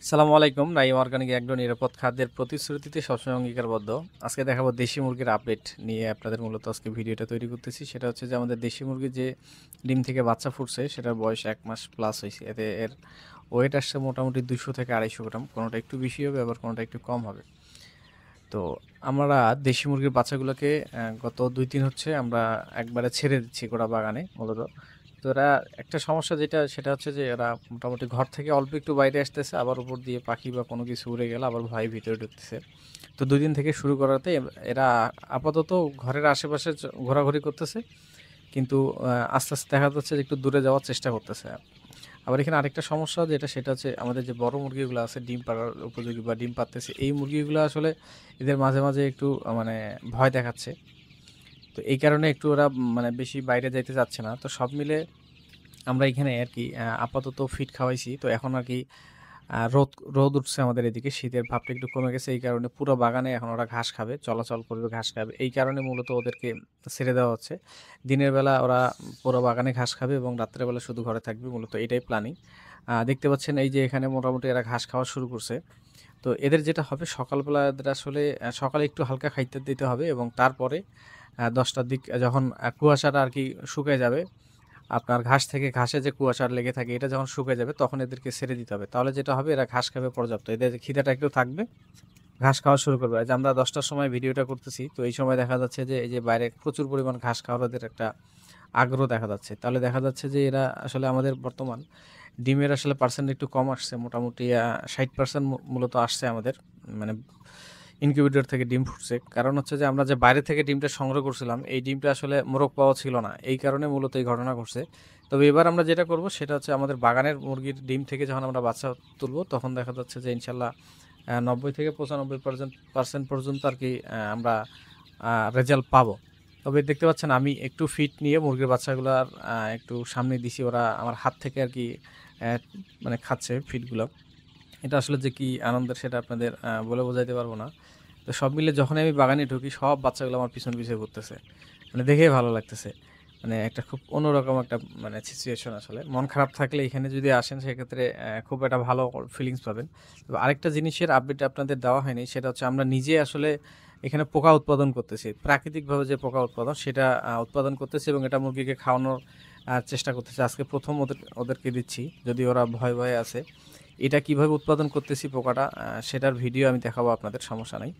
সালামু আলাইকুম। Naim organic agro নিরাপদ খাদ্যের প্রতিশ্রুতিতে সবসময় অঙ্গীকারবদ্ধ। আজকে দেখাবো দেশি মুরগির আপডেট নিয়ে আপনাদের মূলত আজকে ভিডিওটা তৈরি করতেছি। সেটা হচ্ছে যে আমাদের দেশি মুরগির যে ডিম থেকে বাচ্চা ফুটছে সেটার বয়স ১ মাস প্লাস হইছে। এতে এর ওয়েট আসছে মোটামুটি ২০০ থেকে ২৫০ গ্রাম। কোনোটা একটু বেশি হবে আবার কোনোটা একটু কম হবে। তো আমরা দেশি মুরগির বাচ্চাগুলোকে গত ২-৩ হচ্ছে আমরা একবারে ছেড়ে দিচ্ছি গোটা বাগানে মূলত। তো এরা একটা সমস্যা যেটা সেটা হচ্ছে যে এরা মোটামুটি ঘর থেকে অল্প একটু বাইরে আসতেছে, আবার উপর দিয়ে পাখি বা কোনো কিছু উড়ে গেলে আবার ভয়ে ভিতরে ঢুকতেছে। তো ২ দিন থেকে শুরু করাতে এরা আপাতত ঘরের আশেপাশে ঘোরাঘুরি করতেছে। কিন্তু আস্তে, আস্তে দেখা যাচ্ছে যে একটু দূরে যাওয়ার চেষ্টা করতেছে। আবার এখানে আরেকটা সমস্যা যেটা সেটা হচ্ছে আমাদের যে বড় মুরগিগুলো আছে ডিম পাড়ার উপযোগী বা ডিম পাড়তেছে, এই মুরগিগুলো আসলে এদের মাঝে, মাঝে একটু মানে ভয় দেখাচ্ছে। তো এই কারণে একটু ওরা মানে বেশি বাইরে যাইতে চাচ্ছে না। তো সব মিলে আমরা এখানে আরকি আপাতত ফিড খাওয়াইছি। তো এখন আরকি রোদ উঠছে আমাদের এদিকে। শীতের ভাবটা একটু কমে গেছে। এই কারণে পুরো বাগানে এখন ওরা ঘাস খাবে, চলাচল করবে, ঘাস খাবে। এই কারণে মূলত ওদেরকে ছেড়ে দেওয়া হচ্ছে। দিনের বেলা ওরা পুরো বাগানে ঘাস খাবে এবং রাত্রের বেলা শুধু ঘরে থাকবে। মূলত এটাই প্ল্যানিং। দেখতে পাচ্ছেন এই যে এখানে মোটামুটি এরা ঘাস খাওয়া শুরু করছে। তো এদের যেটা হবে সকালবেলা এদের আসলে সকালে একটু হালকা খাইতে দিতে হবে এবং তারপরে ১০টার দিক যখন কুয়াশাটা আরকি শুকায় যাবে, আপনার ঘাস থেকে ঘাসে যে কুয়াশা লেগে থাকে এটা যখন শুকিয়ে যাবে তখন এদেরকে ছেড়ে দিতে হবে। তাহলে যেটা হবে এরা ঘাস খাবে পর্যাপ্ত। এদের খিদেটা একটু থাকবে, ঘাস খাওয়া শুরু করবে। এই যে আমরা ১০টার সময় ভিডিওটা করতেছি, তো এই সময় দেখা যাচ্ছে যে এই যে বাইরে প্রচুর পরিমাণ ঘাস খাওয়ার ওদের একটা আগ্রহ দেখা যাচ্ছে। তাহলে দেখা যাচ্ছে যে এরা আসলে আমাদের বর্তমান ডিমের আসলে পার্সেন্ট একটু কম আসছে। মোটামুটি ৬০% মূলত আসছে আমাদের। মানে ইনকিউবেটর থেকে ডিম ফুটছে। কারণ হচ্ছে যে আমরা যে বাইরে থেকে ডিমটা সংগ্রহ করছিলাম, এই ডিমটা আসলে মোরগ পাওয়া ছিল না। এই কারণে মূলত এই ঘটনা ঘটছে। তবে এবার আমরা যেটা করব সেটা হচ্ছে আমাদের বাগানের মুরগির ডিম থেকে যখন আমরা বাচ্চা তুলব তখন দেখা যাচ্ছে যে ইনশাল্লাহ ৯০ থেকে ৯৫% পর্যন্ত আরকি আমরা রেজাল্ট পাবো। তবে দেখতে পাচ্ছেন আমি একটু ফিট নিয়ে মুরগির বাচ্চাগুলার একটু সামনে দিছি। ওরা আমার হাত থেকে আরকি অ্যা মানে খাচ্ছে ফিডগুলা। এটা আসলে যে কি আনন্দের সেটা আপনাদের বলে বোঝাইতে পারব না। তো সব মিলে যখনই আমি বাগানে ঢুকি সব বাচ্চাগুলো আমার পিছন, পিছে ঘুরতেছে। মানে দেখেই ভালো লাগতেছে। মানে একটা খুব অন্যরকম একটা মানে সিচুয়েশন আসলে। মন খারাপ থাকলে এখানে যদি আসেন সেক্ষেত্রে খুব একটা ভালো ফিলিংস পাবেন। তবে আরেকটা জিনিসের আপডেট আপনাদের দেওয়া হয়নি সেটা হচ্ছে আমরা নিজে আসলে এখানে পোকা উৎপাদন করতেছি। প্রাকৃতিকভাবে যে পোকা উৎপাদন সেটা উৎপাদন করতেছি এবং এটা মুরগিকে খাওয়ানোর চেষ্টা করতেছি। আজকে ১ম ওদেরকে দিচ্ছি। যদি ওরা ভয়ে, ভয়ে আছে। এটা কিভাবে উৎপাদন করতেছি পোকাটা সেটার ভিডিও আমি দেখাবো আপনাদের, সমস্যা নাই।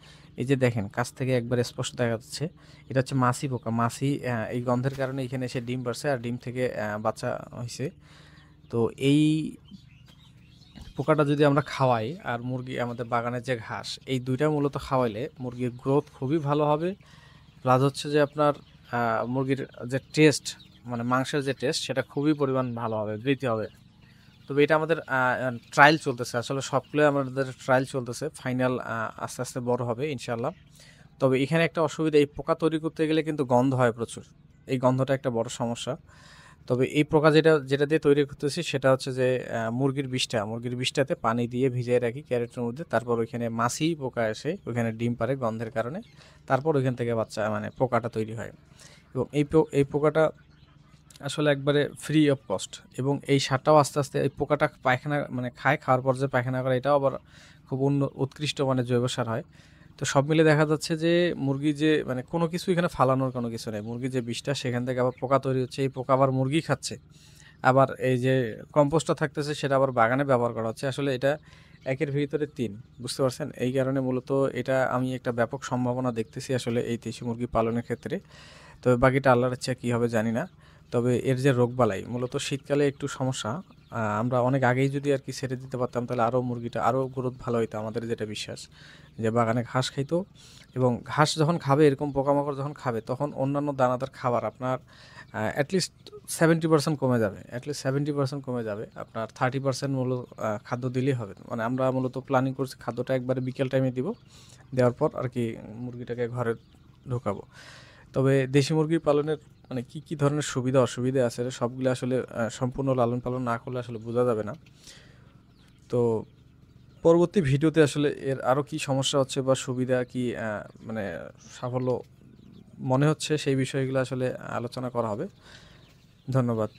এই যে দেখেন কাছ থেকে একবারে স্পষ্ট দেখা যাচ্ছে। এটা হচ্ছে মাছি পোকা। মাছি এই গন্ধের কারণে এখানে এসে ডিম পাড়ছে আর ডিম থেকে বাচ্চা হইছে। তো এই পোকাটা যদি আমরা খাওয়াই আর মুরগি আমাদের বাগানের যে ঘাস, এই ২ টা মূলত খাওয়াইলে মুরগির গ্রোথ খুবই ভালো হবে। প্লাস হচ্ছে যে আপনার মুরগির যে টেস্ট মানে মাংসের যে টেস্ট সেটা খুবই পরিমাণ ভালো হবে, বৃদ্ধি হবে। তবে এটা আমাদের ট্রায়াল চলতেছে। আসলে সবগুলোই আমাদের ট্রায়াল চলতেছে। ফাইনাল আস্তে, আস্তে বড় হবে ইনশাআল্লাহ। তবে এখানে একটা অসুবিধা, এই পোকা তৈরি করতে গেলে কিন্তু গন্ধ হয় প্রচুর। এই গন্ধটা একটা বড় সমস্যা। তবে এই পোকা যেটা দিয়ে তৈরি করতেছি সেটা হচ্ছে যে মুরগির বিষটাতে পানি দিয়ে ভিজিয়ে রাখি ক্যারেটের মধ্যে। তারপর ওইখানে মাছি পোকা এসে ওইখানে ডিম পাড়ে গন্ধের কারণে। তারপর ওইখান থেকে বাচ্চা মানে পোকাটা তৈরি হয়। এবং এই পোকাটা আসলে একবারে ফ্রি অফ কস্ট এবং এই সারটাও আস্তে, আস্তে এই পোকাটা পায়খানা মানে খাওয়ার পর যে পায়খানা করে এটাও আবার খুব উৎকৃষ্ট মানের জৈব সার হয়। তো সব মিলে দেখা যাচ্ছে যে মুরগি যে মানে কোনো কিছু এখানে ফালানোর কোনো কিছু নেই। মুরগির যে বিষটা সেখান থেকে আবার পোকা তৈরি হচ্ছে। এই পোকা আবার মুরগি খাচ্ছে। আবার এই যে কম্পোস্টটা থাকতেছে সেটা আবার বাগানে ব্যবহার করা হচ্ছে। আসলে এটা একের ভিতরে ৩, বুঝতে পারছেন? এই কারণে মূলত এটা আমি একটা ব্যাপক সম্ভাবনা দেখতেছি আসলে এই দেশি মুরগি পালনের ক্ষেত্রে। তবে বাকিটা আল্লাহর ইচ্ছা কী হবে জানি না। তবে এর যে রোগবালাই মূলত শীতকালে একটু সমস্যা। আমরা অনেক আগেই যদি আরকি ছেড়ে দিতে পারতাম তাহলে আরও মুরগিটা আরও গ্রোথ ভালো হইতো, আমাদের যেটা বিশ্বাস। যে বাগানে ঘাস খাইতো এবং ঘাস যখন খাবে এরকম পোকামাকড় যখন খাবে তখন অন্যান্য দানাদার খাবার আপনার এটলিস্ট 70% কমে যাবে। এটলিস্ট 70% কমে যাবে। আপনার 30% খাদ্য দিলেই হবে। মানে আমরা মূলত প্ল্যানিং করছি খাদ্যটা একবারে বিকেল টাইমে দিব। দেওয়ার পর আরকি মুরগিটাকে ঘরে ঢোকাবো। তবে দেশি মুরগি পালনের মানে কি ধরনের সুবিধা অসুবিধা আছে সবগুলো আসলে সম্পূর্ণ লালন পালন না করলে আসলে বোঝা যাবে না। তো পরবর্তী ভিডিওতে আসলে এর আরও কি সমস্যা হচ্ছে বা সুবিধা কি মানে সাফল্য মনে হচ্ছে সেই বিষয়গুলো আসলে আলোচনা করা হবে। ধন্যবাদ।